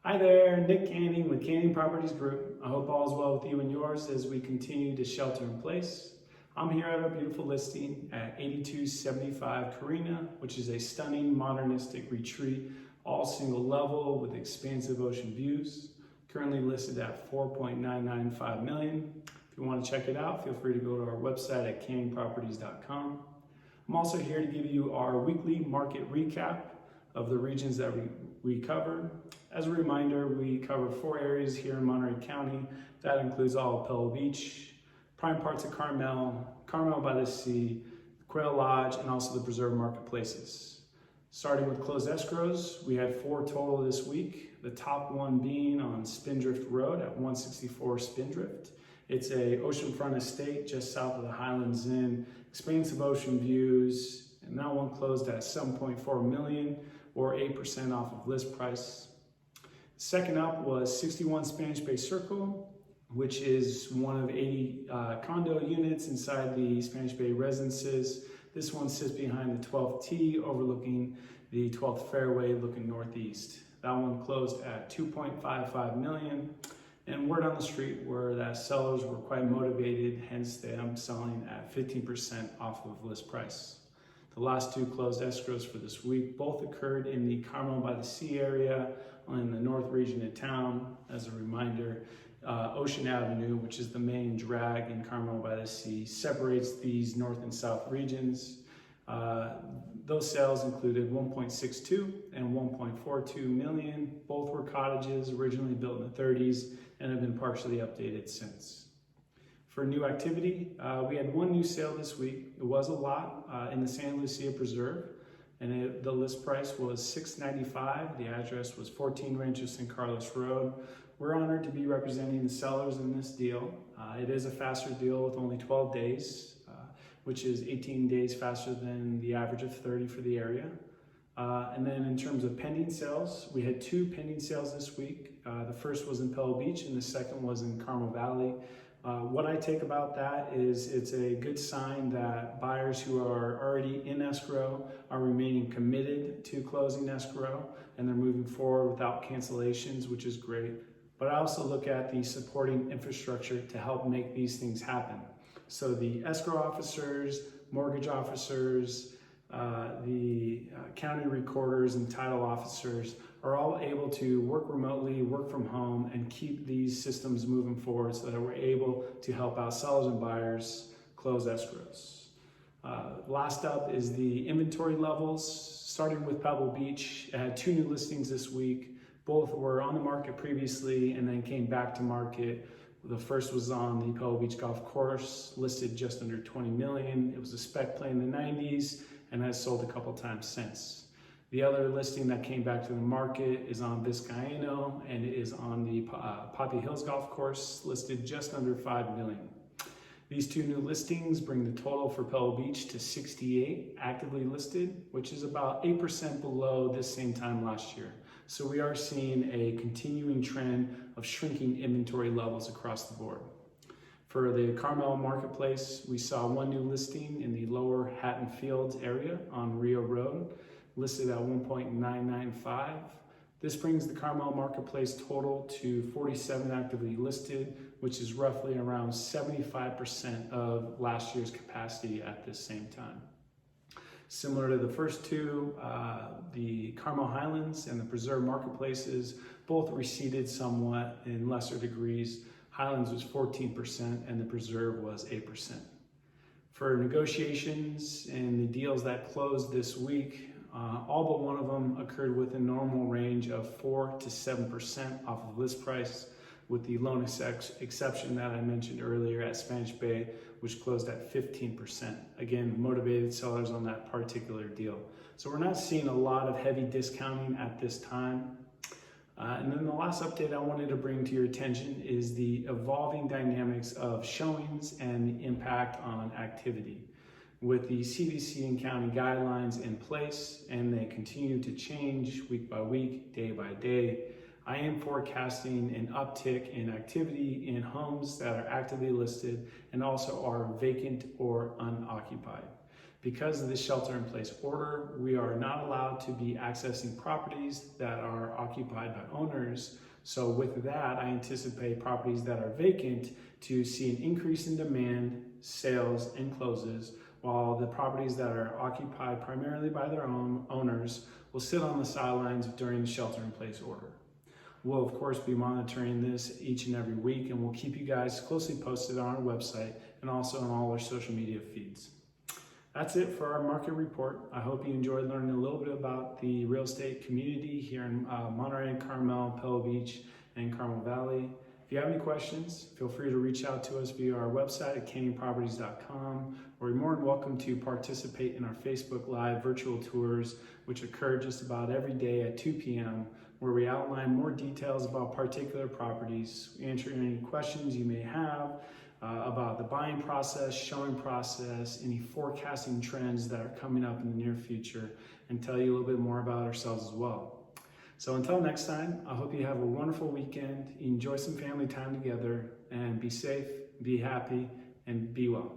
Hi there, Nick Canning with Canning Properties Group. I hope all is well with you and yours as we continue to shelter in place. I'm here at our beautiful listing at 8275 Carina, which is a stunning modernistic retreat, all single level with expansive ocean views. Currently listed at $4.995 million. If you want to check it out, feel free to go to our website at canningproperties.com. I'm also here to give you our weekly market recap of the regions that we cover. As a reminder, we cover 4 areas here in Monterey County. That includes all of Pebble Beach, prime parts of Carmel, Carmel by the Sea, Quail Lodge, and also the preserve marketplaces. Starting with closed escrows, we had 4 total this week. The top one being on Spindrift Road at 164 Spindrift. It's a oceanfront estate just south of the Highlands Inn, expansive ocean views, and that one closed at $7.4 million or 8% off of list price. Second up was 61 Spanish Bay Circle, which is one of 80 condo units inside the Spanish Bay residences. This one sits behind the 12th tee overlooking the 12th fairway looking northeast. That one closed at $2.55 million. And word on the street were that sellers were quite motivated, hence them selling at 15% off of list price. The last 2 closed escrows for this week both occurred in the Carmel by the Sea area in the north region of town. As a reminder, Ocean Avenue, which is the main drag in Carmel by the Sea, separates these north and south regions. Those sales included 1.62 and 1.42 million. Both were cottages originally built in the 30s and have been partially updated since. For new activity, we had 1 new sale this week. It was a lot in the San Lucia Preserve, and the list price was $695. The address was 14 Rancho San Carlos Rd. We're honored to be representing the sellers in this deal. It is a faster deal with only 12 days, which is 18 days faster than the average of 30 for the area. And then in terms of pending sales, we had 2 pending sales this week. The first was in Pebble Beach and the second was in Carmel Valley. What I take about that is it's a good sign that buyers who are already in escrow are remaining committed to closing escrow and they're moving forward without cancellations, which is great. But I also look at the supporting infrastructure to help make these things happen. So the escrow officers, mortgage officers, the county recorders and title officers are all able to work remotely, work from home, and keep these systems moving forward so that we're able to help out sellers and buyers close escrows. Last up is the inventory levels. Starting with Pebble Beach, it had 2 new listings this week. Both were on the market previously and then came back to market. The first was on the Pebble Beach Golf Course, listed just under $20 million. It was a spec play in the 90s and has sold a couple times since. The other listing that came back to the market is on Vizcaíno and it is on the Poppy Hills Golf Course, listed just under $5 million. These 2 new listings bring the total for Pebble Beach to 68 actively listed, which is about 8% below this same time last year. So we are seeing a continuing trend of shrinking inventory levels across the board. For the Carmel marketplace, we saw 1 new listing in the lower Hatton Fields area on Rio Road, listed at 1.995. This brings the Carmel marketplace total to 47 actively listed, which is roughly around 75% of last year's capacity at this same time. Similar to the first 2, the Carmel Highlands and the preserve marketplaces both receded somewhat in lesser degrees. Highlands was 14% and the preserve was 8%. For negotiations and the deals that closed this week, all but one of them occurred within normal range of 4 to 7% off of list price, with the lone exception that I mentioned earlier at Spanish Bay, which closed at 15%. Again, motivated sellers on that particular deal. So we're not seeing a lot of heavy discounting at this time. And then the last update I wanted to bring to your attention is the evolving dynamics of showings and the impact on activity. With the CDC and county guidelines in place, and they continue to change week by week, day by day, I am forecasting an uptick in activity in homes that are actively listed and also are vacant or unoccupied. Because of the shelter-in-place order, we are not allowed to be accessing properties that are occupied by owners. So with that, I anticipate properties that are vacant to see an increase in demand, sales, and closes, while the properties that are occupied primarily by their own owners will sit on the sidelines during the shelter-in-place order. We'll of course be monitoring this each and every week, and we'll keep you guys closely posted on our website and also on all our social media feeds. That's it for our market report. I hope you enjoyed learning a little bit about the real estate community here in Monterey, Carmel, Pebble Beach, and Carmel Valley. If you have any questions, feel free to reach out to us via our website at canyonproperties.com, or you're more than welcome to participate in our Facebook Live virtual tours, which occur just about every day at 2 p.m., where we outline more details about particular properties, answer any questions you may have about the buying process, showing process, any forecasting trends that are coming up in the near future, and tell you a little bit more about ourselves as well. So until next time, I hope you have a wonderful weekend, enjoy some family time together, and be safe, be happy, and be well.